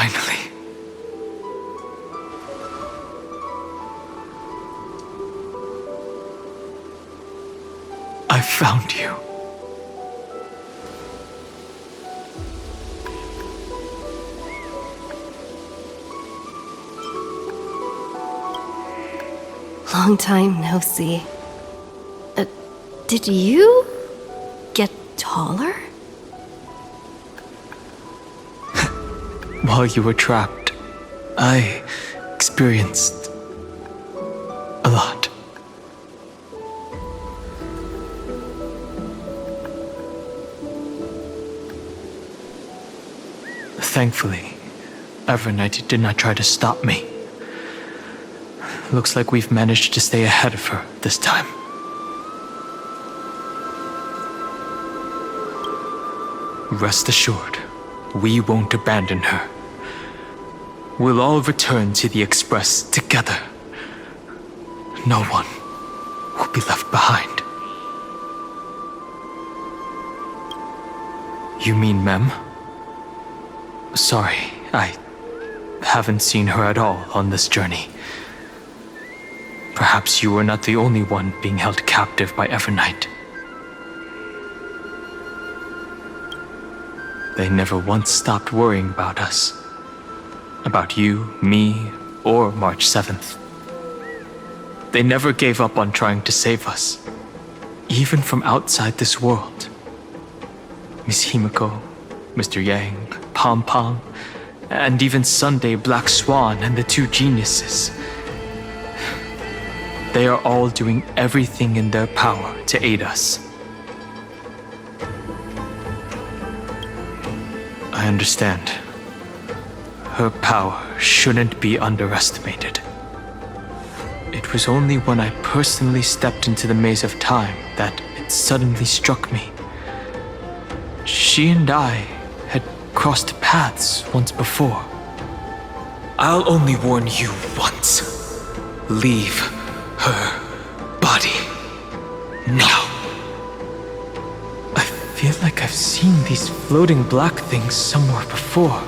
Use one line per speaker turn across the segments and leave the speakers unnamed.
Finally. I found you.
Long time no see. Did you get taller?
While you were trapped, I experienced a lot. Thankfully, Evernight did not try to stop me. Looks like we've managed to stay ahead of her this time. Rest assured, we won't abandon her. We'll all return to the Express together. No one will be left behind. You mean Mem? Sorry, I haven't seen her at all on this journey. Perhaps you were not the only one being held captive by Evernight. They never once stopped worrying about us. About you, me, or March 7th. They never gave up on trying to save us, even from outside this world. Miss Himiko, Mr. Yang, Pom Pom, and even Sunday Black Swan and the two geniuses. They are all doing everything in their power to aid us. I understand. Her power shouldn't be underestimated. It was only when I personally stepped into the maze of time that it suddenly struck me. She and I had crossed paths once before. I'll only warn you once. Leave her body now. I feel like I've seen these floating black things somewhere before.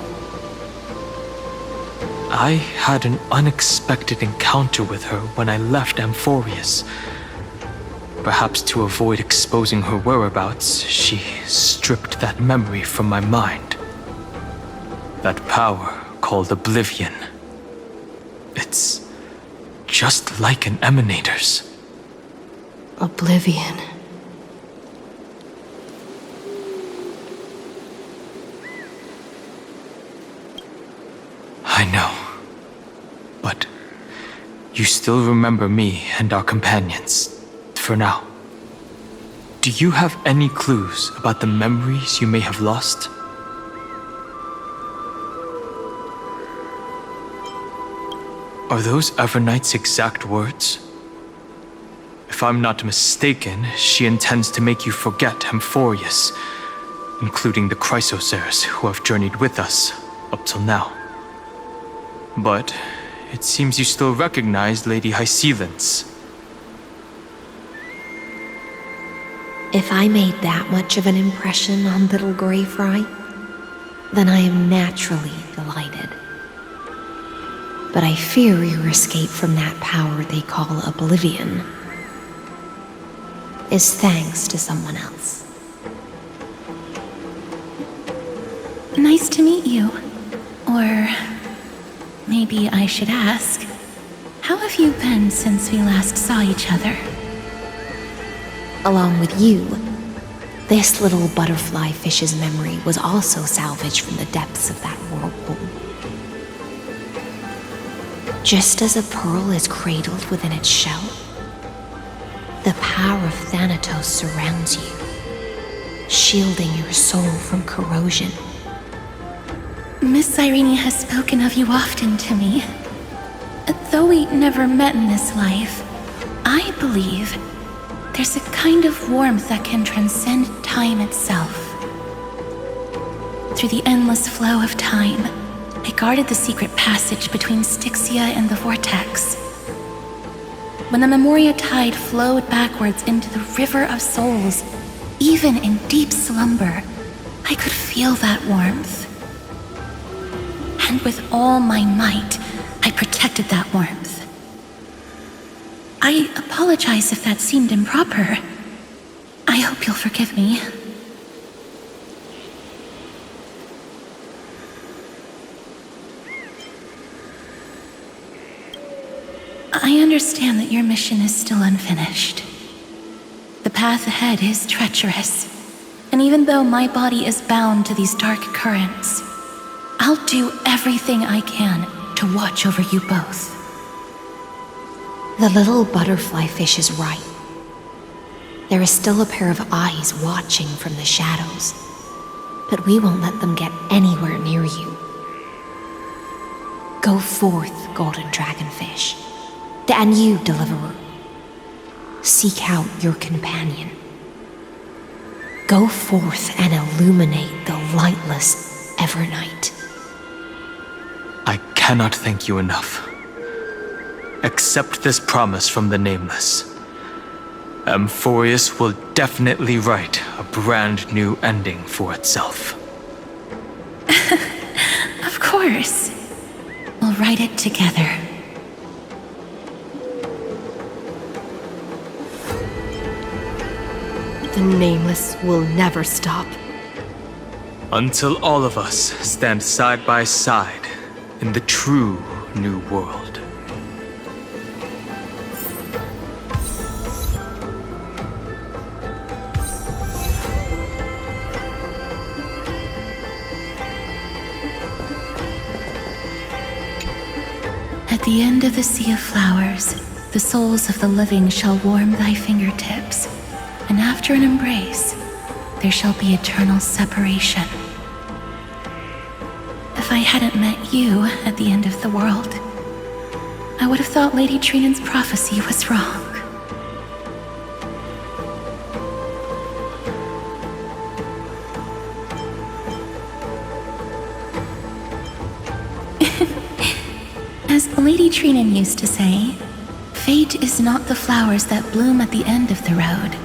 I had an unexpected encounter with her when I left Amphorius. Perhaps to avoid exposing her whereabouts, she stripped that memory from my mind. That power called Oblivion. It's just like an emanator's.
Oblivion.
I know. But you still remember me and our companions, for now. Do you have any clues about the memories you may have lost? Are those Evernight's exact words? If I'm not mistaken, she intends to make you forget Amphorius, including the Chrysosaurs who have journeyed with us up till now. But it seems you still recognize Lady Hycelence.
If I made that much of an impression on little Grey Fry, then I am naturally delighted. But I fear your escape from that power they call Oblivion is thanks to someone else.
Nice to meet you. Or maybe I should ask, how have you been since we last saw each other?
Along with you, this little butterfly fish's memory was also salvaged from the depths of that whirlpool. Just as a pearl is cradled within its shell, the power of Thanatos surrounds you, shielding your soul from corrosion.
Miss Irene has spoken of you often to me. Though we never met in this life, I believe there's a kind of warmth that can transcend time itself. Through the endless flow of time, I guarded the secret passage between Styxia and the Vortex. When the Memoria tide flowed backwards into the River of Souls, even in deep slumber, I could feel that warmth. and with all my might, I protected that warmth. I apologize if that seemed improper. I hope you'll forgive me. I understand that your mission is still unfinished. The path ahead is treacherous, and even though my body is bound to these dark currents, I'll do everything I can to watch over you both.
The little butterfly fish is right. There is still a pair of eyes watching from the shadows, but we won't let them get anywhere near you. Go forth, golden dragonfish, and you, deliverer. Seek out your companion. Go forth and illuminate the lightless Evernight.
I cannot thank you enough. Accept this promise from the Nameless. Amphorius will definitely write a brand new ending for itself.
Of course. We'll write it together.
The Nameless will never stop.
Until all of us stand side by side in the true new world.
At the end of the sea of flowers, the souls of the living shall warm thy fingertips, and after an embrace, there shall be eternal separation. If I hadn't met you at the end of the world, I would have thought Lady Trinan's prophecy was wrong. As Lady Trinan used to say, fate is not the flowers that bloom at the end of the road,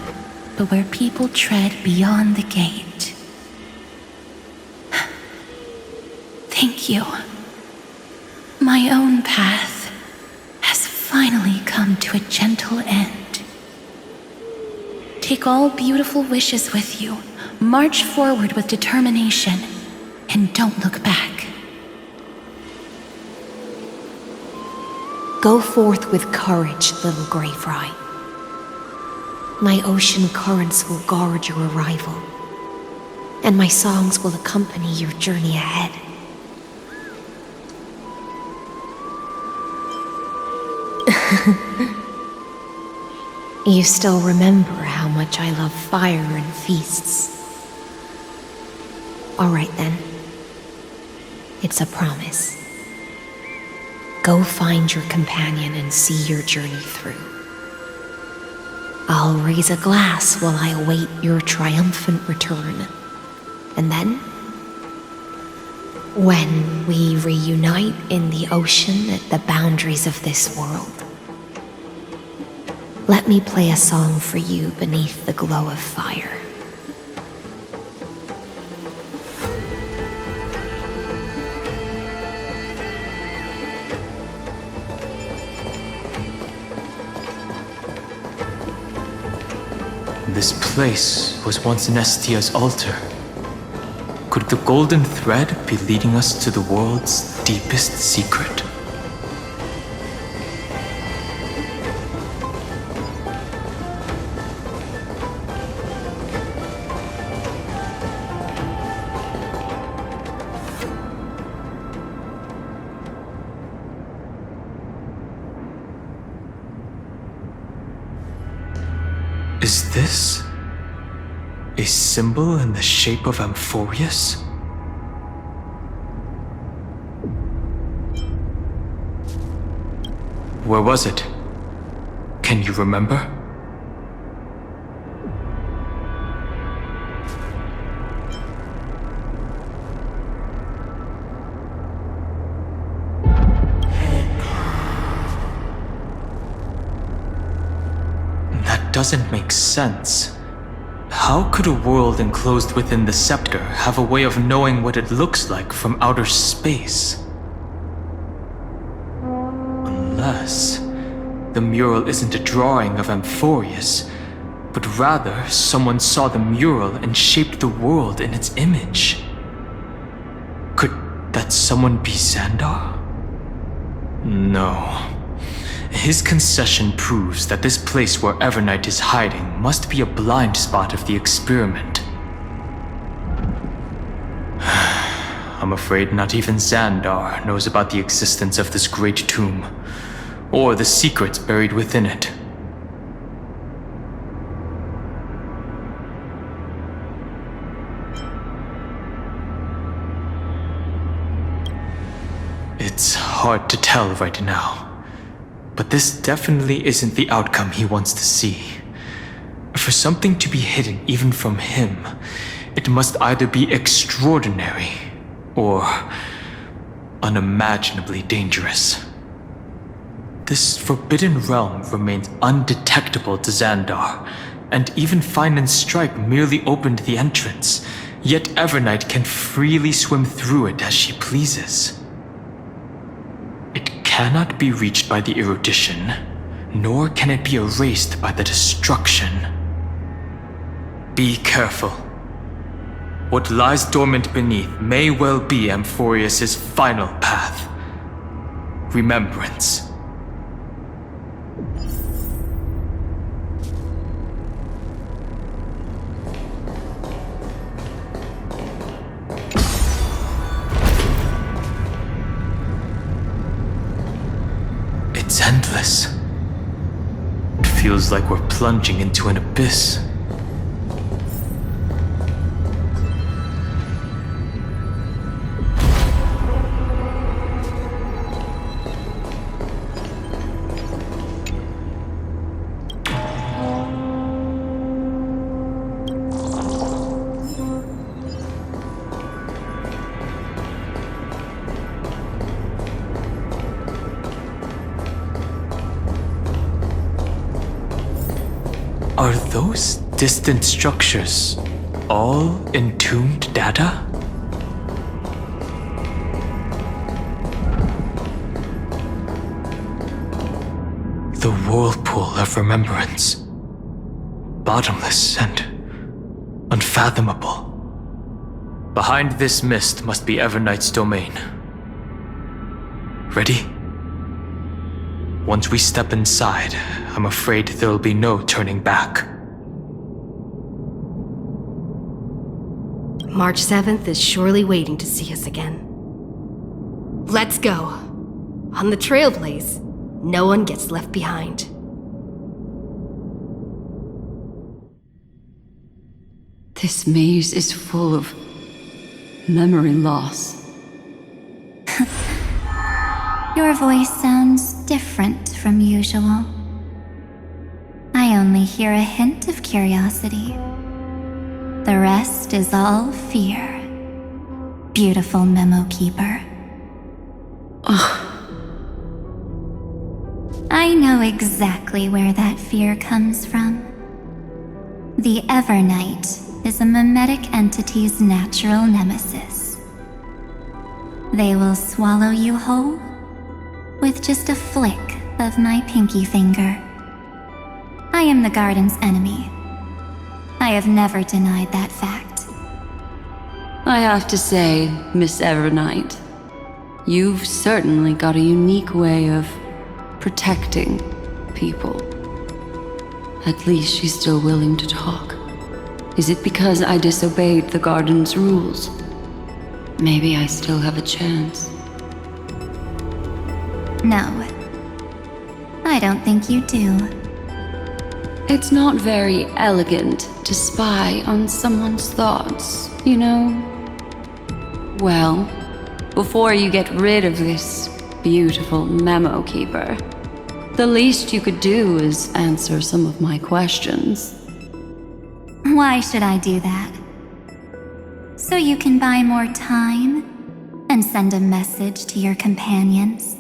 but where people tread beyond the gate. Thank you. My own path has finally come to a gentle end. Take all beautiful wishes with you, march forward with determination, and don't look back.
Go forth with courage, little gray fry. My ocean currents will guard your arrival, and my songs will accompany your journey ahead. You still remember how much I love fire and feasts. All right then. It's a promise. Go find your companion and see your journey through. I'll raise a glass while I await your triumphant return. And then, when we reunite in the ocean at the boundaries of this world, let me play a song for you beneath the glow of fire.
This place was once Nestia's altar. Could the golden thread be leading us to the world's deepest secret? Is this a symbol in the shape of Amphorius? Where was it? Can you remember? That doesn't make sense. How could a world enclosed within the scepter have a way of knowing what it looks like from outer space? the mural isn't a drawing of Amphorius, but rather someone saw the mural and shaped the world in its image. Could that someone be Xandar? No. His concession proves that this place where Evernight is hiding must be a blind spot of the experiment. I'm afraid not even Xandar knows about the existence of this great tomb, or the secrets buried within it. It's hard to tell right now, but this definitely isn't the outcome he wants to see. For something to be hidden even from him, it must either be extraordinary or unimaginably dangerous. This forbidden realm remains undetectable to Xandar, and even Fine and Stripe merely opened the entrance, yet Evernight can freely swim through it as she pleases. It cannot be reached by the erudition, nor can it be erased by the destruction. Be careful. What lies dormant beneath may well be Amphorius' final path. Remembrance. It's endless. It feels like we're plunging into an abyss. Are those distant structures all entombed data? The whirlpool of remembrance. Bottomless and unfathomable. Behind this mist must be Evernight's domain. Ready? Once we step inside, I'm afraid there'll be no turning back.
March 7th is surely waiting to see us again. Let's go. On the Trailblaze, no one gets left behind.
This maze is full of memory loss.
Your voice sounds different from usual. I only hear a hint of curiosity. The rest is all fear. Beautiful memo keeper. I know exactly where that fear comes from. The Evernight is a mimetic entity's natural nemesis. They will swallow you whole with just a flick of my pinky finger. I am the garden's enemy. I have never denied that fact.
I have to say, Miss Evernight, you've certainly got a unique way of protecting people. At least she's still willing to talk. Is it because I disobeyed the garden's rules? Maybe I still have a chance.
No, I don't think you do.
It's not very elegant to spy on someone's thoughts, you know? Well, before you get rid of this beautiful memo keeper, the least you could do is answer some of my questions.
Why should I do that? So you can buy more time and send a message to your companions?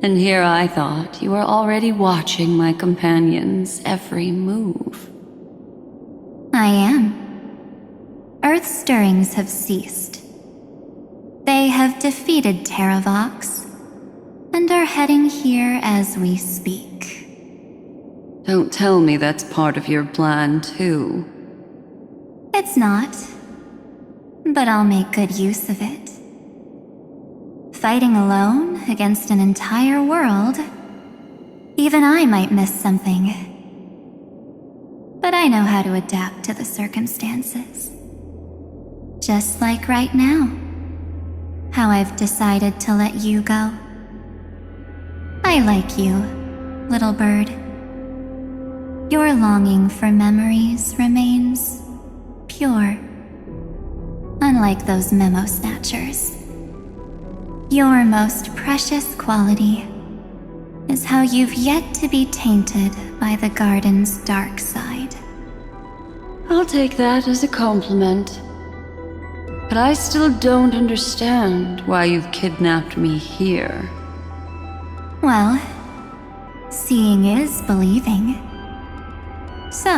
And here I thought you were already watching my companion's every move.
I am. Earth stirrings have ceased. They have defeated Terravox, and are heading here as we speak.
Don't tell me that's part of your plan, too.
It's not, but I'll make good use of it. Fighting alone against an entire world, even I might miss something. But I know how to adapt to the circumstances. Just like right now, how I've decided to let you go. I like you, little bird. Your longing for memories remains pure, unlike those memo snatchers. Your most precious quality is how you've yet to be tainted by the garden's dark side.
I'll take that as a compliment. But I still don't understand why you've kidnapped me here.
Well, seeing is believing. So,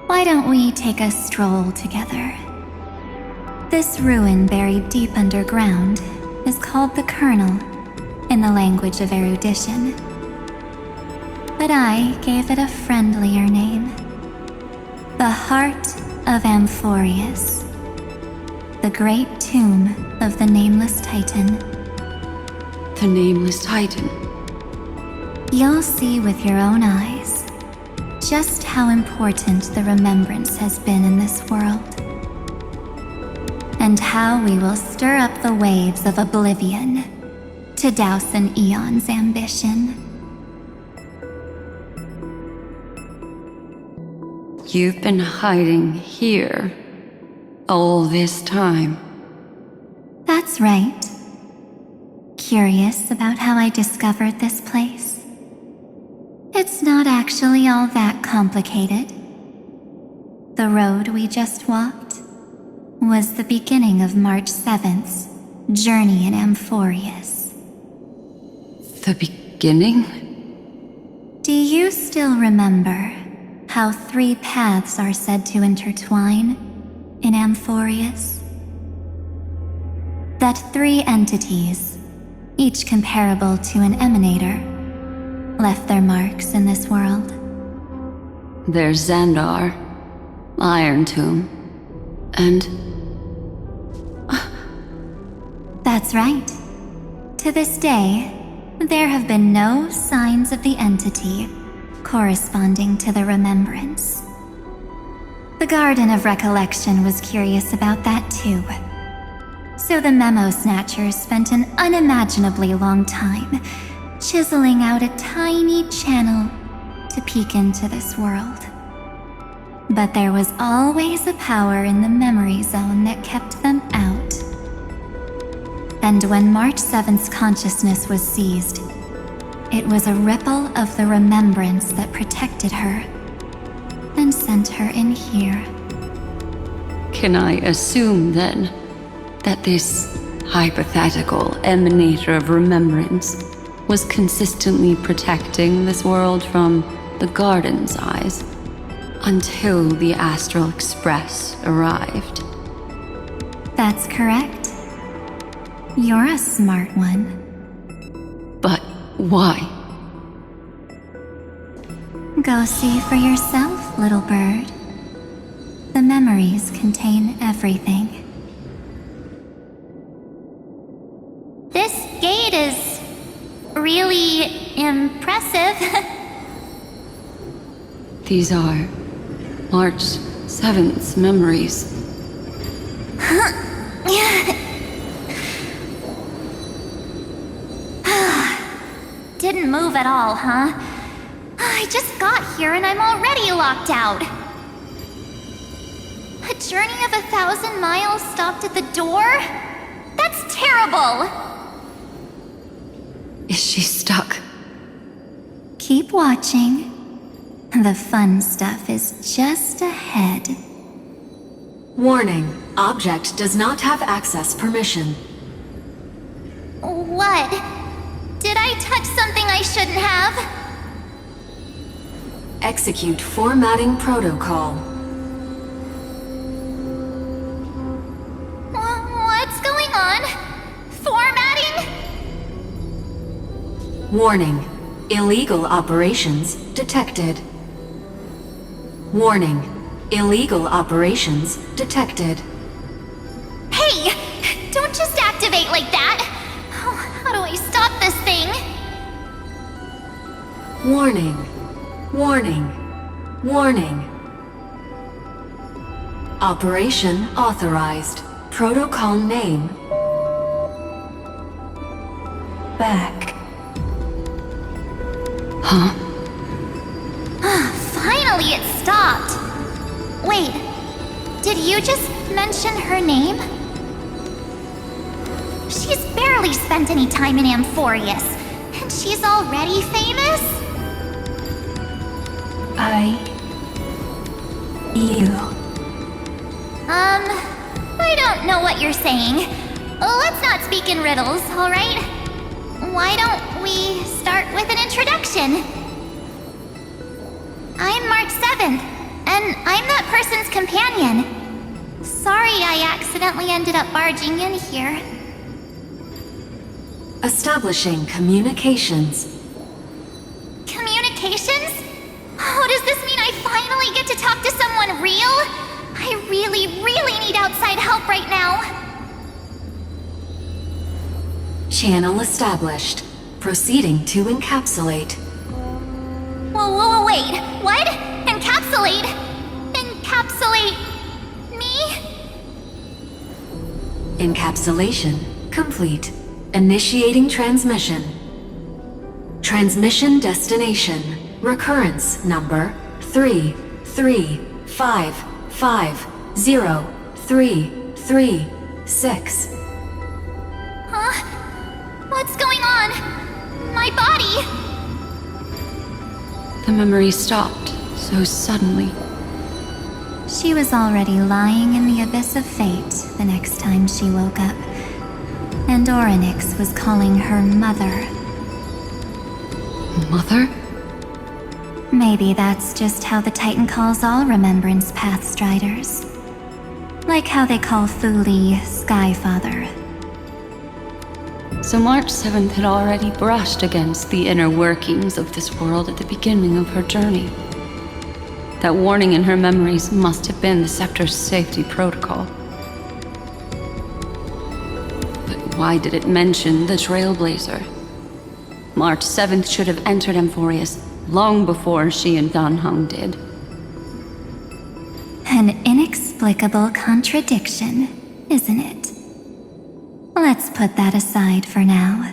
why don't we take a stroll together? This ruin buried deep underground is called the Kernel in the language of erudition. But I gave it a friendlier name. The Heart of Amphorius. The great tomb of the Nameless Titan.
The Nameless Titan.
You'll see with your own eyes just how important the remembrance has been in this world. And how we will stir up the waves of oblivion to douse an eon's ambition.
You've been hiding here all this time.
That's right. Curious about how I discovered this place? It's not actually all that complicated. The road we just walked was the beginning of March 7th's journey in Amphorius.
The beginning?
Do you still remember how 3 paths are said to intertwine in Amphorius? That 3 entities, each comparable to an emanator, left their marks in this world.
There's Xandar, Iron Tomb, and...
That's right. To this day, there have been no signs of the entity corresponding to the remembrance. The Garden of Recollection was curious about that too. So the Memo Snatchers spent an unimaginably long time chiseling out a tiny channel to peek into this world. But there was always a power in the memory zone that kept them out. And when March 7th's consciousness was seized, it was a ripple of the remembrance that protected her and sent her in here.
Can I assume, then, that this hypothetical emanator of remembrance was consistently protecting this world from the Garden's eyes until the Astral Express arrived?
That's correct. You're a smart one.
But why?
Go see for yourself, little bird. The memories contain everything. This gate is really impressive.
These are March 7th's memories.
Didn't move at all, huh? I just got here and I'm already locked out. A journey of 1,000 miles stopped at the door? That's terrible!
Is she stuck?
Keep watching. The fun stuff is just ahead.
Warning. Object does not have access permission.
What? Did I touch something I shouldn't have?
Execute formatting protocol.
What's going on? Formatting?
Warning. Illegal operations detected. Warning. Illegal operations detected.
Hey! Don't just activate like that! Oh, how do I stop this thing?
Warning. Warning. Warning. Operation authorized. Protocol name.
Back.
Huh?
Finally, it stopped! Wait, did you just mention her name? She's barely spent any time in Amphorius, and she's already famous? I don't know what you're saying. Let's not speak in riddles, alright? Why don't we start with an introduction? I'm March 7th, and I'm that person's companion. Sorry I accidentally ended up barging in here.
Establishing communications.
Communications? Oh, does this mean I finally get to talk to someone real? I really need outside help right now.
Channel established. Proceeding to encapsulate.
Whoa, wait. What? Encapsulate? Encapsulate me?
Encapsulation complete. Initiating transmission. Transmission destination. Recurrence number 335503336.
Huh? What's going on? My body?
The memory stopped so suddenly.
She was already lying in the abyss of fate the next time she woke up. And Orynyx was calling her mother.
Mother?
Maybe that's just how the Titan calls all Remembrance Pathstriders. Like how they call Thule Skyfather.
So March 7th had already brushed against the inner workings of this world at the beginning of her journey. That warning in her memories must have been the Scepter's safety protocol. But why did it mention the Trailblazer? March 7th should have entered Amphorius long before she and Dan Heng did.
An inexplicable contradiction, isn't it? Let's put that aside for now.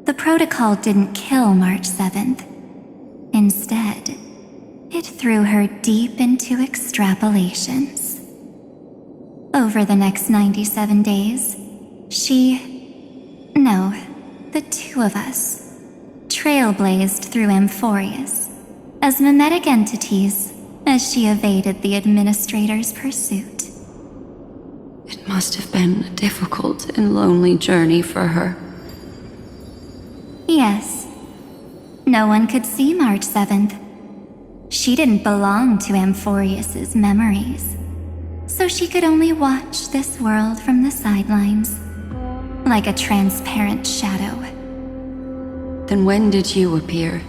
The protocol didn't kill March 7th. Instead, it threw her deep into extrapolations. Over the next 97 days, the two of us, trailblazed through Amphorius as mimetic entities as she evaded the Administrator's pursuit.
It must have been a difficult and lonely journey for her.
Yes. No one could see March 7th. She didn't belong to Amphorius's memories, so she could only watch this world from the sidelines, like a transparent shadow.
Then when did you appear?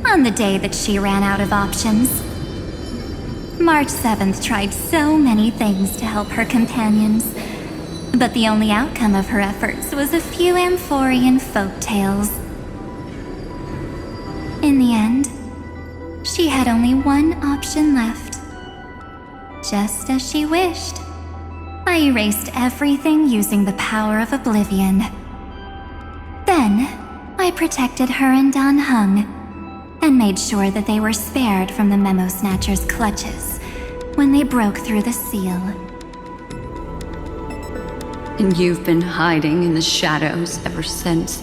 On the day that she ran out of options. March 7th tried so many things to help her companions, but the only outcome of her efforts was a few Amphorian folktales. In the end, she had only one option left. Just as she wished, I erased everything using the power of oblivion. Then, I protected her and Dan Heng, and made sure that they were spared from the Memo Snatcher's clutches when they broke through the seal.
And you've been hiding in the shadows ever since,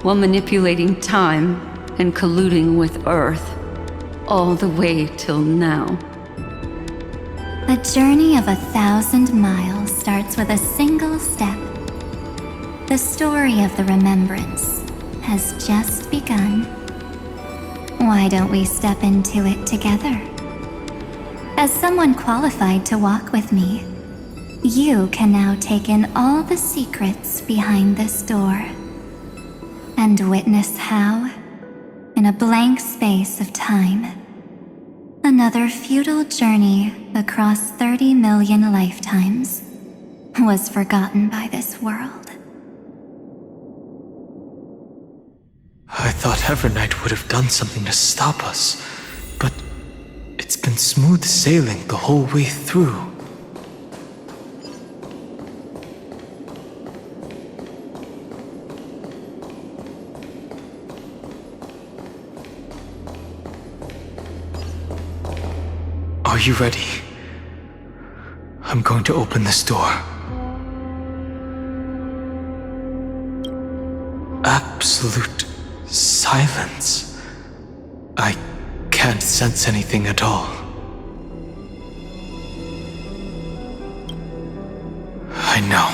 while manipulating time and colluding with Earth, all the way till now.
A journey of 1,000 miles starts with a single step. The story of the Remembrance has just begun. Why don't we step into it together? As someone qualified to walk with me, you can now take in all the secrets behind this door.
and witness how, in a blank space of time, another futile journey across 30 million lifetimes was forgotten by this world.
I thought Evernight would have done something to stop us, but it's been smooth sailing the whole way through. Are you ready? I'm going to open this door. Absolute silence. I can't sense anything at all. I know.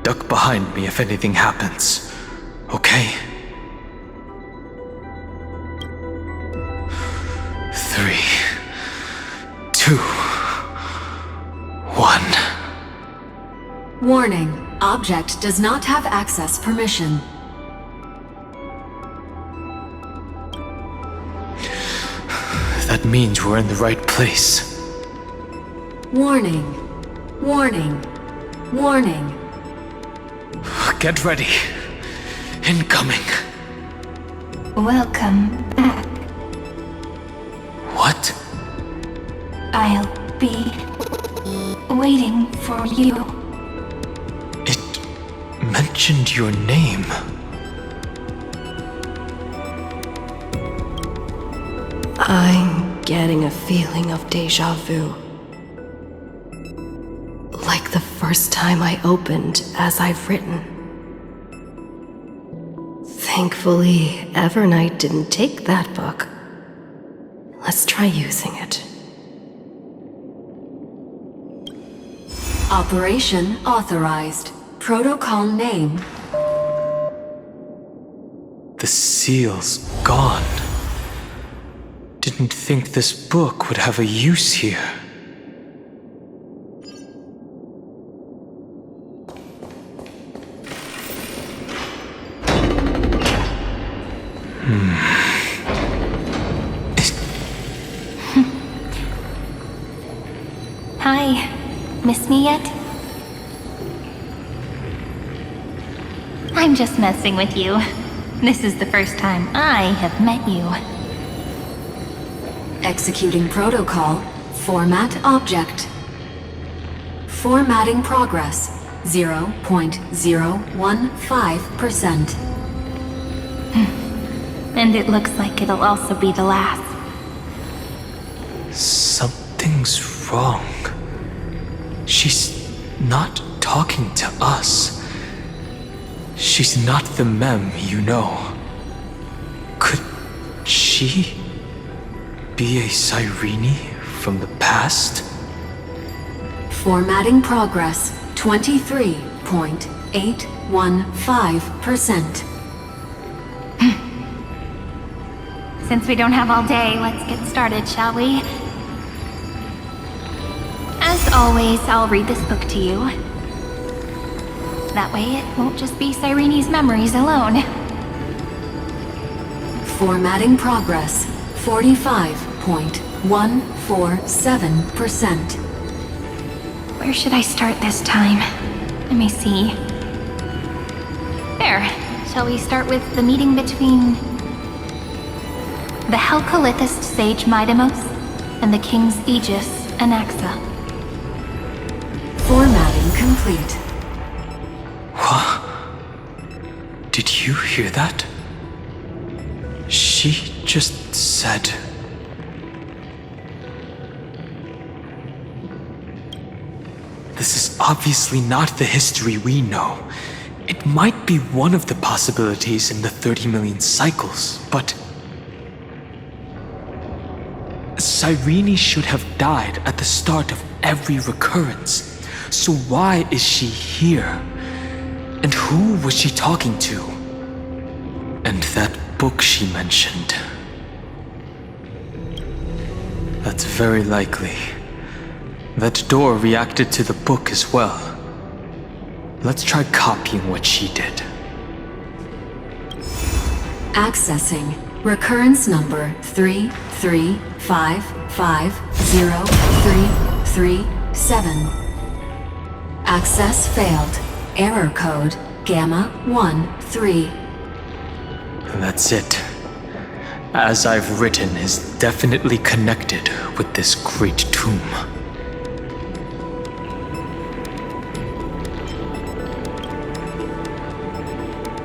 Duck behind me if anything happens, okay? 3, 2, 1.
Warning. Object does not have access permission.
That means we're in the right place.
Warning. Warning. Warning.
Get ready. Incoming.
Welcome back.
What?
I'll be waiting for you.
It mentioned your name.
I'm getting a feeling of deja vu. Like the first time I opened as I've written. Thankfully, Evernight didn't take that book. Let's try using it.
Operation authorized. Protocol name.
The seal's gone. Didn't think this book would have a use here.
Hi. Miss me yet? I'm just messing with you. This is the first time I have met you.
Executing protocol. Format object. Formatting progress. 0.015%.
And it looks like it'll also be the last.
Something's wrong. She's not talking to us. She's not the mem you know. Could she be a Cyrene from the past?
Formatting progress. 23.815%.
Since we don't have all day, let's get started, shall we? As always, I'll read this book to you. That way it won't just be Cyrene's memories alone.
Formatting progress. 45.147%.
Where should I start this time? Let me see. There. Shall we start with the meeting between the Helcolithist sage Midamos and the King's Aegis, Anaxa?
Formatting complete.
What? Did you hear that? She just said... This is obviously not the history we know. It might be one of the possibilities in the 30 million cycles, but... Cyrene should have died at the start of every recurrence. So why is she here? And who was she talking to? And that book she mentioned. That's very likely. That door reacted to the book as well. Let's try copying what she did.
Accessing recurrence number 335503337. Access failed. Error code Gamma 13.
That's it. As I've written is definitely connected with this great tomb.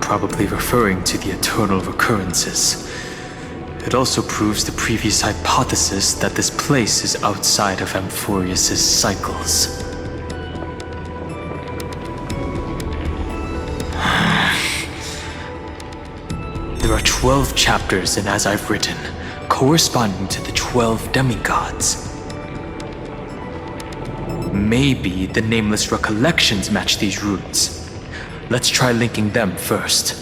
Probably referring to the eternal recurrences. It also proves the previous hypothesis that this place is outside of Amphorius's cycles. There are 12 chapters in As I've Written, corresponding to the 12 demigods. Maybe the nameless recollections match these roots. Let's try linking them first.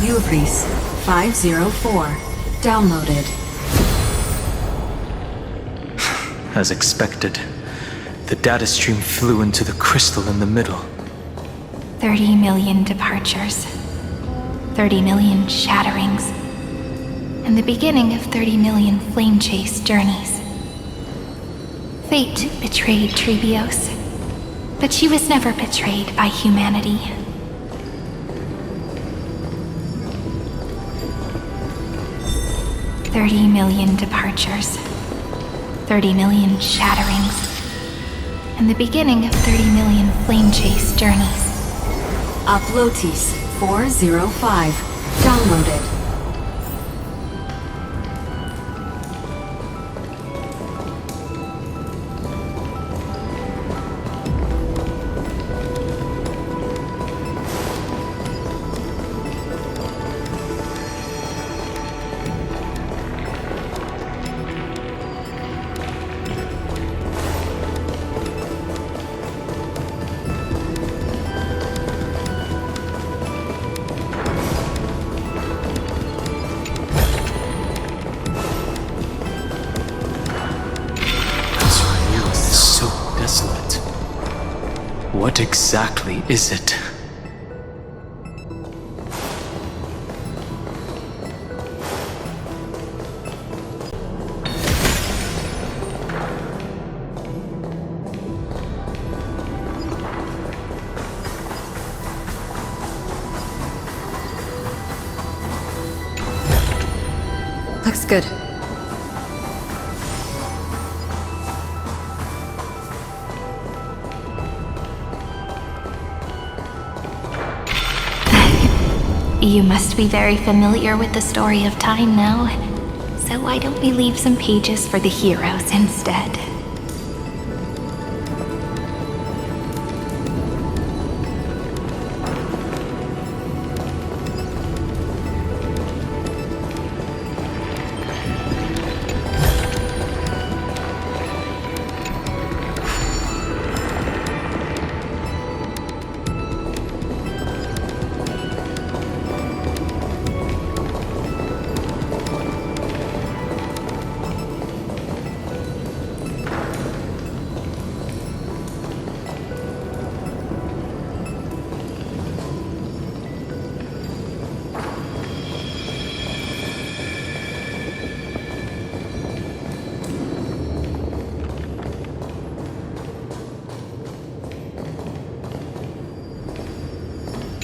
Uvris 504. Downloaded.
As expected, the data stream flew into the crystal in the middle.
30 million departures. 30 million shatterings. And the beginning of 30 million flame chase journeys. Fate betrayed Trebios, but she was never betrayed by humanity. 30 million departures, 30 million shatterings, and the beginning of 30 million flame chase journeys.
Uplotis 405. Downloaded.
What exactly is it?
Looks good.
You must be very familiar with the story of time now, so why don't we leave some pages for the heroes instead?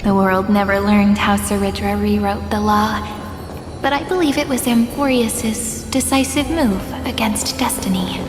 The world never learned how Saridra rewrote the law, but I believe it was Amphorius's decisive move against destiny.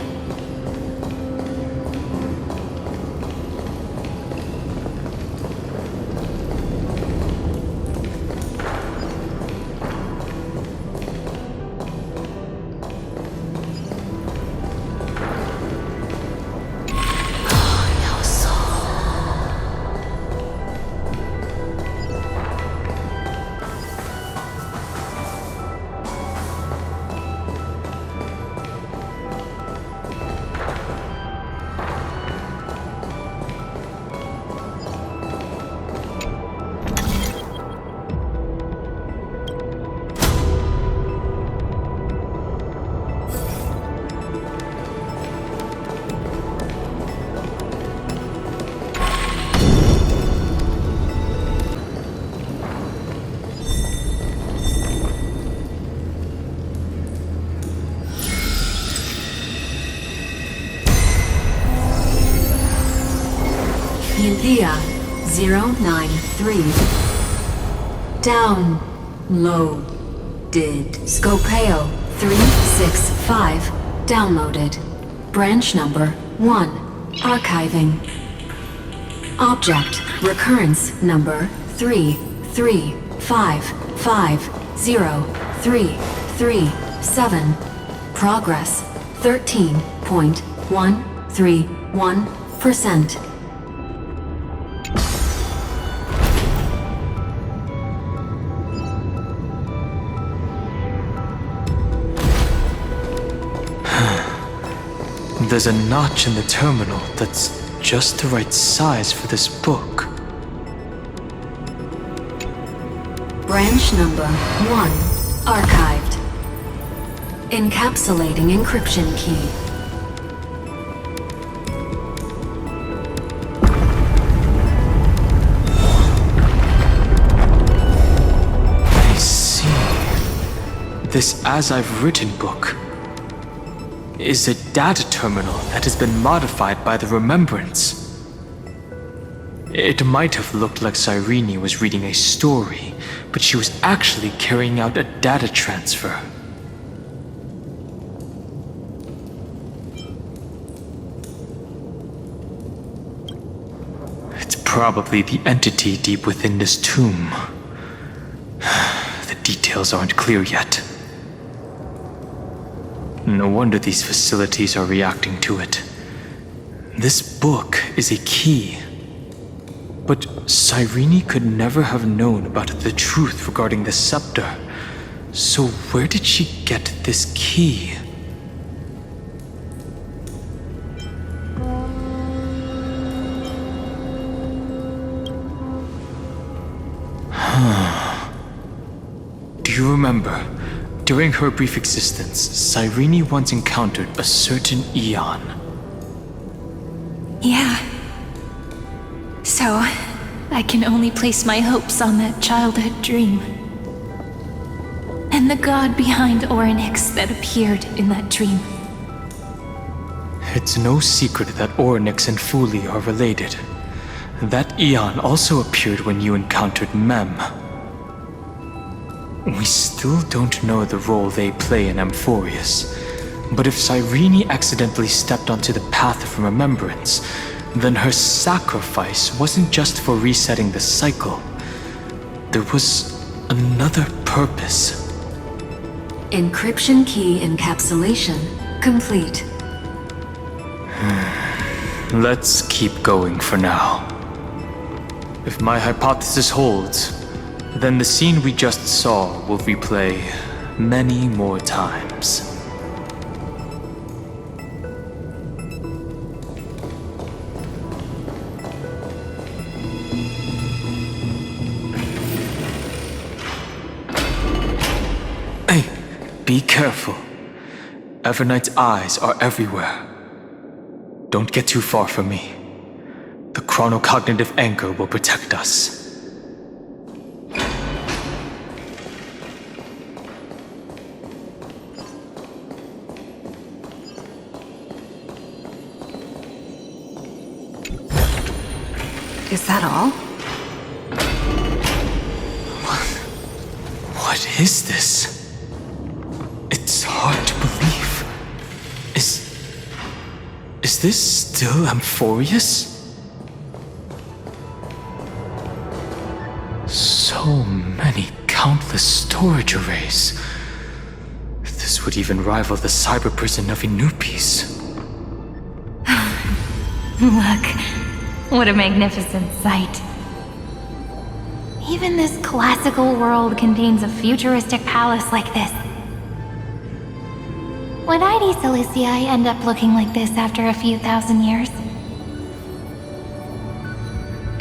Euthea 093. Downloaded. Scopeo 365. Downloaded. Branch number 1. Archiving. Object recurrence number 335503337. Progress 13.131%.
There's a notch in the terminal that's just the right size for this book.
Branch number 1. Archived. Encapsulating encryption key.
I see. This As I've Written book is a data terminal that has been modified by the Remembrance. It might have looked like Cyrene was reading a story, but she was actually carrying out a data transfer. It's probably the entity deep within this tomb. The details aren't clear yet. No wonder these facilities are reacting to it. This book is a key. But Cyrene could never have known about the truth regarding the scepter. So where did she get this key? Do you remember? During her brief existence, Cyrene once encountered a certain Eon.
Yeah. So, I can only place my hopes on that childhood dream. And the god behind Orynyx that appeared in that dream.
It's no secret that Orynyx and Fuli are related. That Eon also appeared when you encountered Mem. We still don't know the role they play in Amphorius, but if Cyrene accidentally stepped onto the path of remembrance, then her sacrifice wasn't just for resetting the cycle. There was another purpose.
Encryption key encapsulation complete.
Let's keep going for now. If my hypothesis holds, then the scene we just saw will replay many more times. Hey, be careful. Evernight's eyes are everywhere. Don't get too far from me. The chronocognitive anchor will protect us.
Is that all?
What is this? It's hard to believe. Is this still Amphorius? So many countless storage arrays. This would even rival the cyber prison of Inupis.
Look, what a magnificent sight. Even this classical world contains a futuristic palace like this. Would ID Silicii end up looking like this after a few thousand years?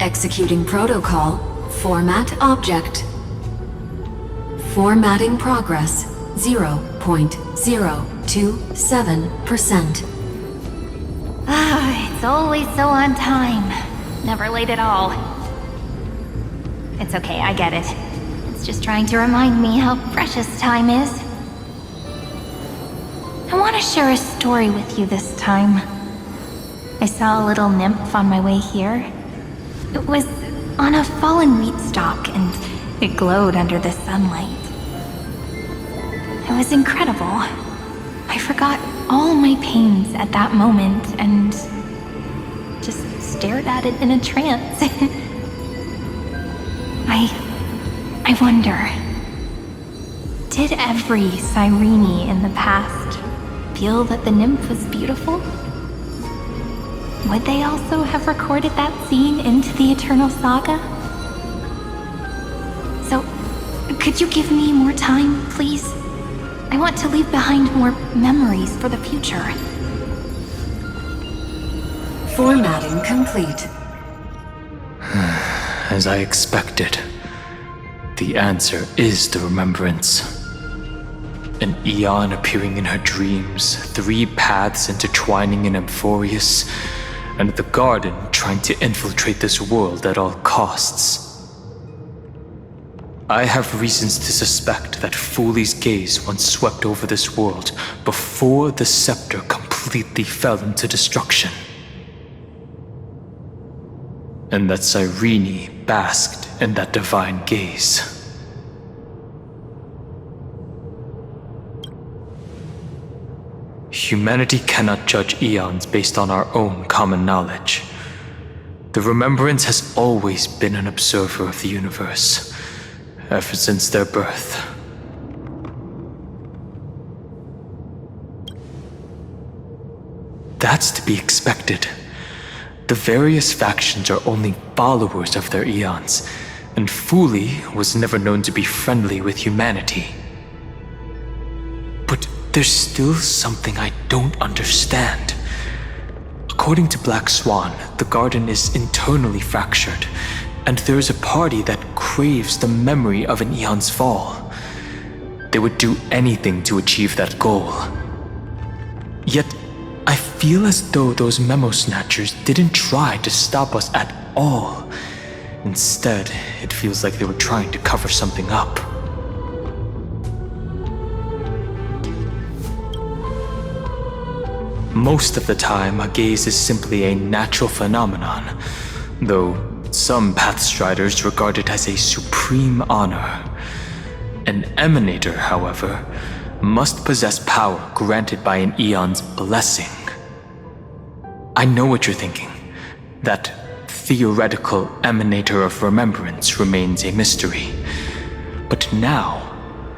Executing protocol. Format object. Formatting progress 0.027%.
Ah, it's always so on time. Never late at all. It's okay, I get it. It's just trying to remind me how precious time is. I want to share a story with you this time. I saw a little nymph on my way here, It was on a fallen wheat stalk, and it glowed under the sunlight. It was incredible. I forgot all my pains at that moment and just stared at it in a trance. I wonder, did every Cyrene in the past feel that the nymph was beautiful? Would they also have recorded that scene into the Eternal Saga? So, could you give me more time, please? I want to leave behind more memories for the future.
Formatting complete.
As I expected, the answer is the remembrance. An Eon appearing in her dreams, 3 paths intertwining in Amphorius, and the Garden trying to infiltrate this world at all costs. I have reasons to suspect that Fooley's gaze once swept over this world before the scepter completely fell into destruction. And that Cyrene basked in that divine gaze. Humanity cannot judge eons based on our own common knowledge. The Remembrance has always been an observer of the universe, ever since their birth. That's to be expected. The various factions are only followers of their eons, and Fooley was never known to be friendly with humanity. But there's still something I don't understand. According to Black Swan, the Garden is internally fractured, and there is a party that craves the memory of an eon's fall. They would do anything to achieve that goal. Yet, I feel as though those memo snatchers didn't try to stop us at all. Instead, it feels like they were trying to cover something up. Most of the time, a gaze is simply a natural phenomenon, though some Pathstriders regard it as a supreme honor. An Emanator, however, must possess power granted by an eon's blessing. I know what you're thinking. That theoretical Emanator of Remembrance remains a mystery. But now,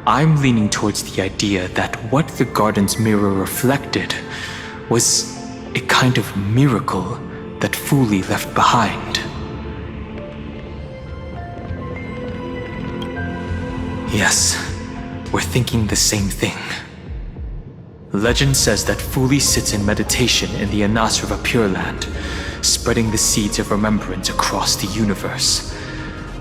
I'm leaning towards the idea that what the Garden's mirror reflected was a kind of miracle that Fooley left behind. Yes, we're thinking the same thing. Legend says that Fooley sits in meditation in the Anasrava Pure Land, spreading the seeds of remembrance across the universe.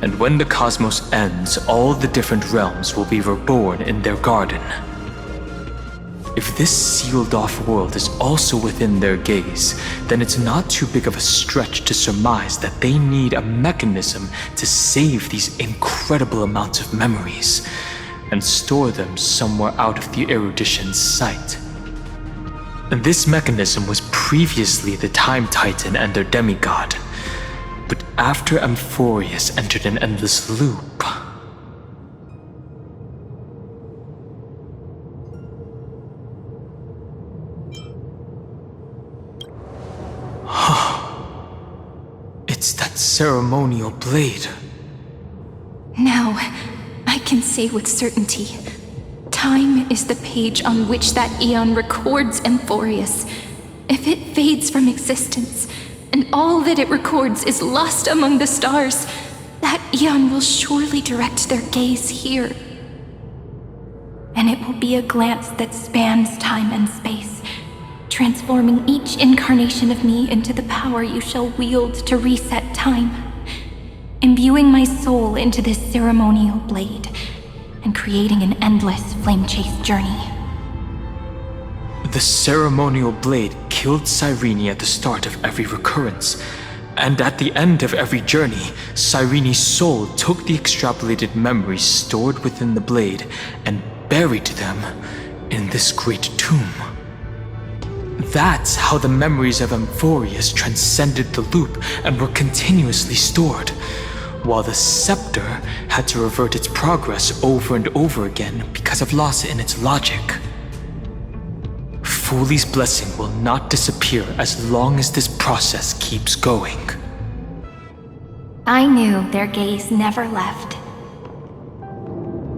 And when the cosmos ends, all the different realms will be reborn in their garden. If this sealed-off world is also within their gaze, then it's not too big of a stretch to surmise that they need a mechanism to save these incredible amounts of memories and store them somewhere out of the Eruditian's sight. And this mechanism was previously the Time Titan and their demigod, but after Amphorius entered an endless loop, it's that ceremonial blade.
Now, I can say with certainty, time is the page on which that eon records Amphorius. If it fades from existence, and all that it records is lost among the stars, that eon will surely direct their gaze here. And it will be a glance that spans time and space, transforming each incarnation of me into the power you shall wield to reset time, imbuing my soul into this ceremonial blade, and creating an endless flame-chased journey.
The ceremonial blade killed Cyrene at the start of every recurrence, and at the end of every journey, Cyrene's soul took the extrapolated memories stored within the blade and buried them in this great tomb. That's how the memories of Amphorius transcended the loop and were continuously stored, while the scepter had to revert its progress over and over again because of loss in its logic. Fuli's blessing will not disappear as long as this process keeps going.
I knew their gaze never left.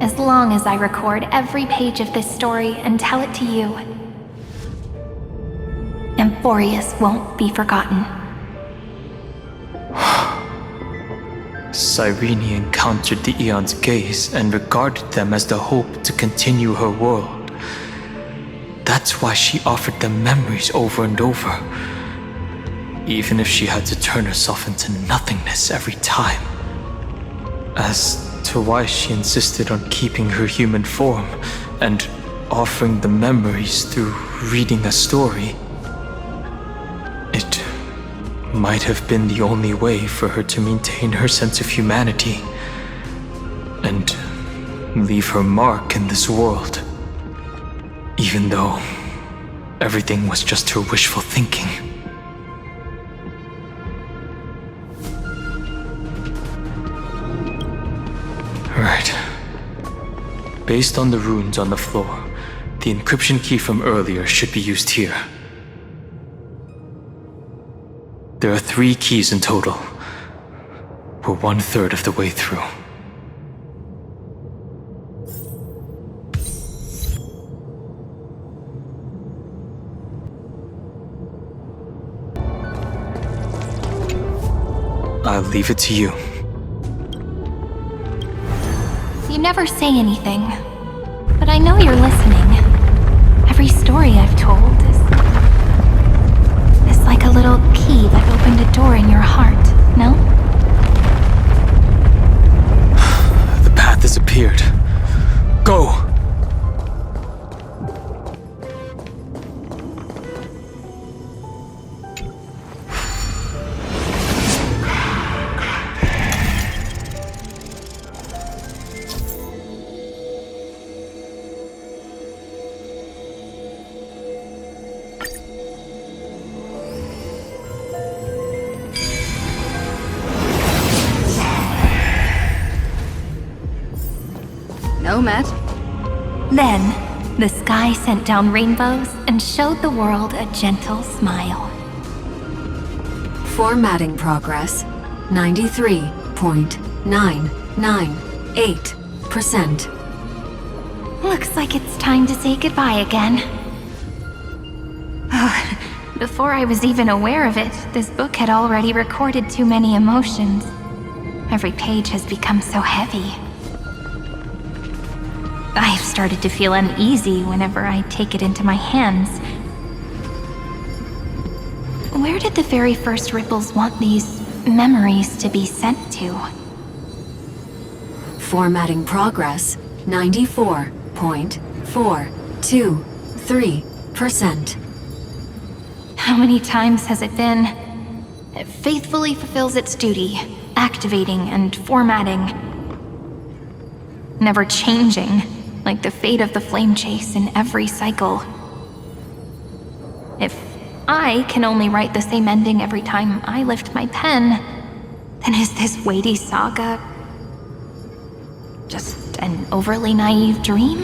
As long as I record every page of this story and tell it to you, Amphorius won't be forgotten.
Cyrene encountered the Eon's gaze and regarded them as the hope to continue her world. That's why she offered them memories over and over, even if she had to turn herself into nothingness every time. As to why she insisted on keeping her human form and offering the memories through reading a story, it might have been the only way for her to maintain her sense of humanity and leave her mark in this world, even though everything was just her wishful thinking. Right. Based on the runes on the floor, the encryption key from earlier should be used here. There are 3 keys in total. We're 1/3 of the way through. I'll leave it to you.
You never say anything, but I know you're listening. Every story I've told is like a little key that opened a door in your heart, no?
The path has appeared. Go!
No, Matt.
Then, the sky sent down rainbows and showed the world a gentle smile.
Formatting progress 93.998%.
Looks like it's time to say goodbye again. Before I was even aware of it, this book had already recorded too many emotions. Every page has become so heavy. I've started to feel uneasy whenever I take it into my hands. Where did the very first ripples want these memories to be sent to?
Formatting progress 94.423%.
How many times has it been? It faithfully fulfills its duty, activating and formatting. Never changing, like the fate of the flame chase in every cycle. If I can only write the same ending every time I lift my pen, then is this weighty saga just an overly naive dream?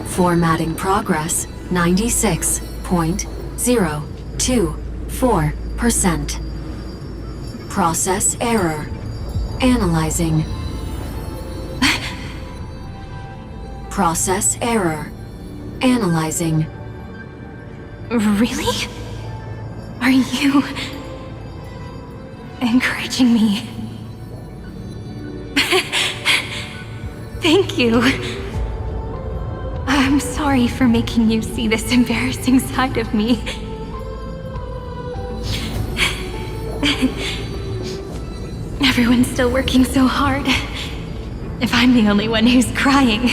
Formatting progress 96.024%. Process error. Analyzing. Process error. Analyzing.
Really? Are you encouraging me? Thank you. I'm sorry for making you see this embarrassing side of me. Everyone's still working so hard. If I'm the only one who's crying,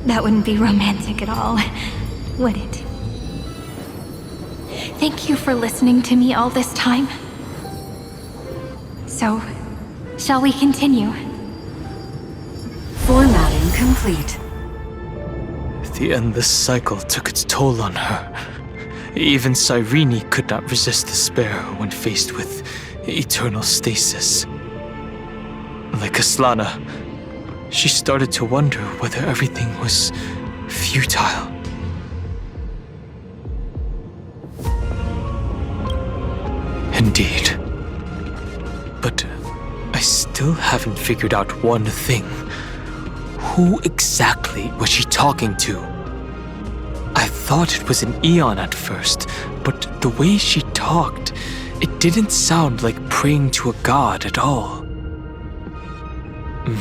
that wouldn't be romantic at all, would it? Thank you for listening to me all this time. So, shall we continue?
Formatting complete.
The endless cycle took its toll on her. Even Cyrene could not resist despair when faced with eternal stasis. Like Aslana, she started to wonder whether everything was futile. Indeed. But I still haven't figured out one thing. Who exactly was she talking to? I thought it was an Eon at first, but the way she talked, it didn't sound like praying to a god at all.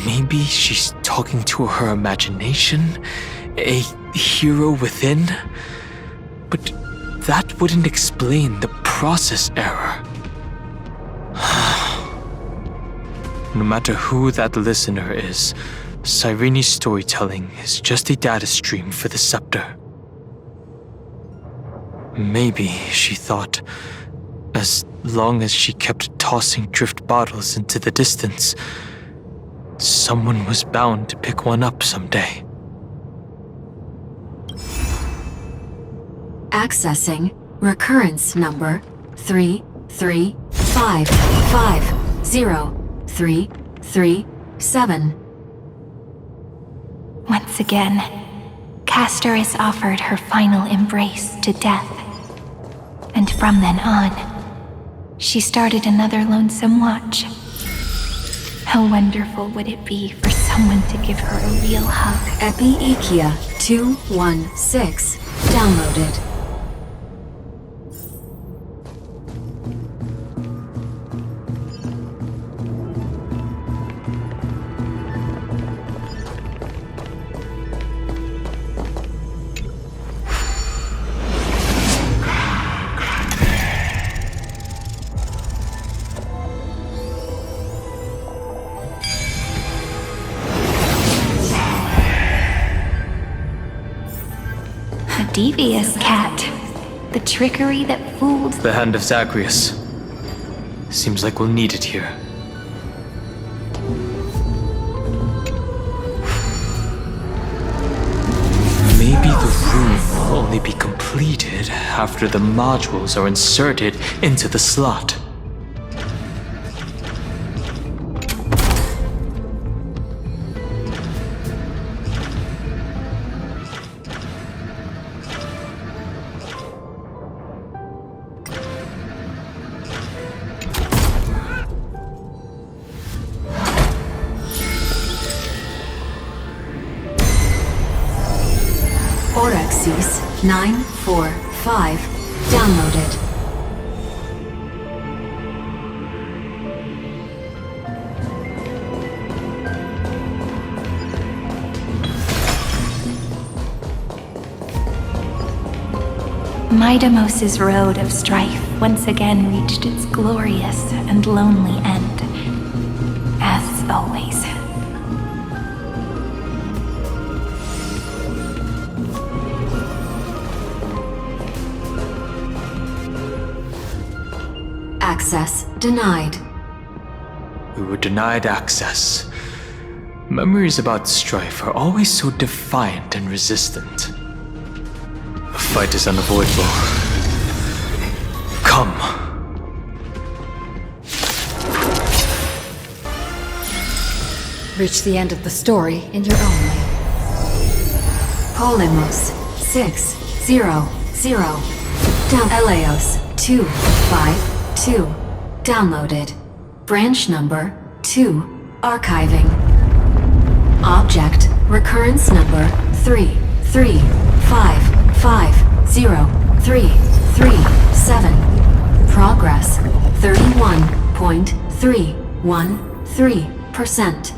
Maybe she's talking to her imagination, a hero within? But that wouldn't explain the process error. No matter who that listener is, Cyrene's storytelling is just a data stream for the scepter. Maybe, she thought, as long as she kept tossing drift bottles into the distance, someone was bound to pick one up someday.
Accessing recurrence number 335503337.
Once again, Castor is offered her final embrace to death. And from then on, she started another lonesome watch. How wonderful would it be for someone to give her a real hug?
Epi-Ikia 216 downloaded.
Devious cat. The trickery that fooled...
The hand of Zagreus. Seems like we'll need it here. Maybe the room will only be completed after the modules are inserted into the slot.
Orexis 945 downloaded.
Midamos's road of strife once again reached its glorious and lonely end. As always.
Access denied.
We were denied access. Memories about strife are always so defiant and resistant. A fight is unavoidable. Come.
Reach the end of the story in your own way.
Polymos 600 down. Eleos 252 downloaded. Branch number 2 archiving. Object recurrence number 335503337. Progress 31.313%.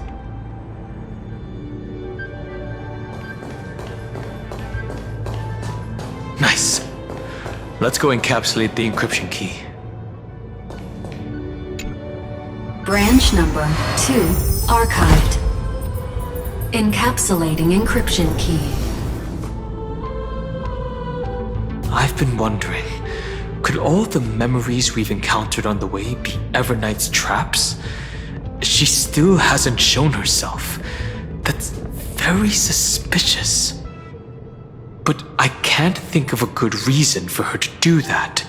Nice. Let's go encapsulate the encryption key.
Branch number 2 archived. Encapsulating encryption key.
I've been wondering, could all the memories we've encountered on the way be Evernight's traps? She still hasn't shown herself. That's very suspicious. I can't think of a good reason for her to do that.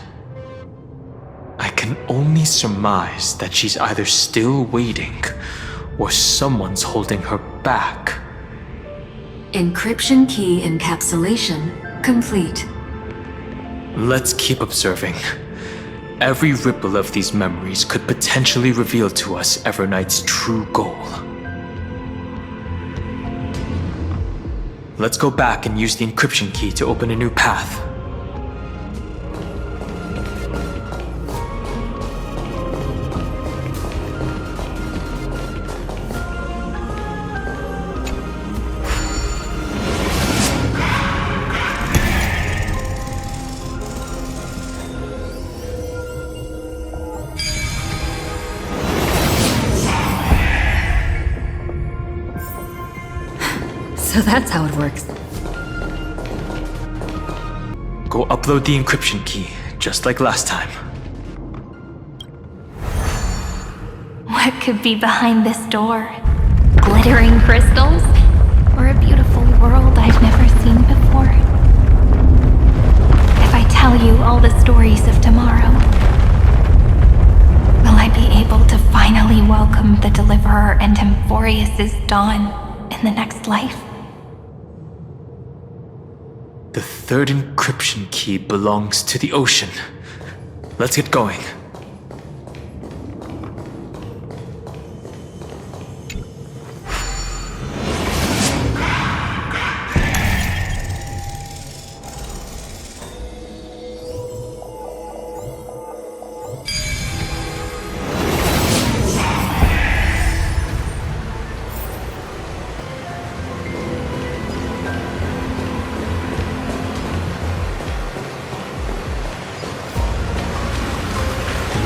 I can only surmise that she's either still waiting or someone's holding her back.
Encryption key encapsulation complete.
Let's keep observing. Every ripple of these memories could potentially reveal to us Evernight's true goal. Let's go back and use the encryption key to open a new path.
So that's how it works.
Go upload the encryption key, just like last time.
What could be behind this door? Glittering crystals? Or a beautiful world I've never seen before? If I tell you all the stories of tomorrow, will I be able to finally welcome the Deliverer and Emphorius's dawn in the next life?
The third encryption key belongs to the ocean. Let's get going.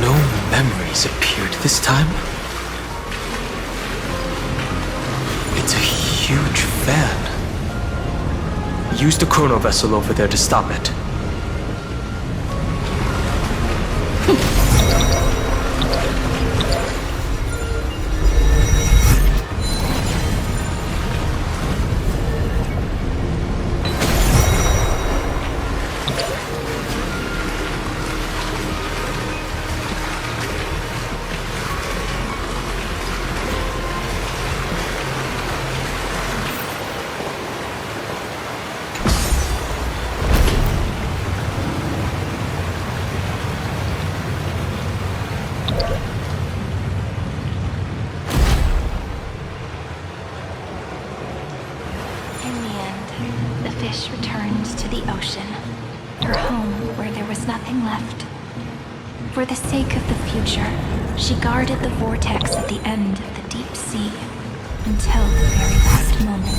No memories appeared this time. It's a huge fan. Use the chrono vessel over there to stop it.
In the end, the fish returned to the ocean, her home where there was nothing left. For the sake of the future, she guarded the vortex at the end of the deep sea until the very last moment.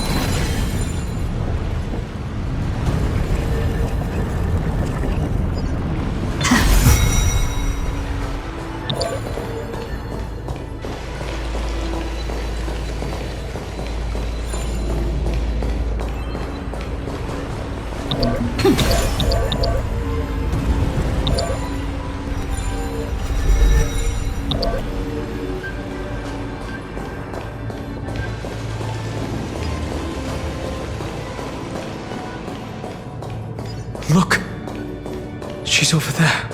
Look! She's over there.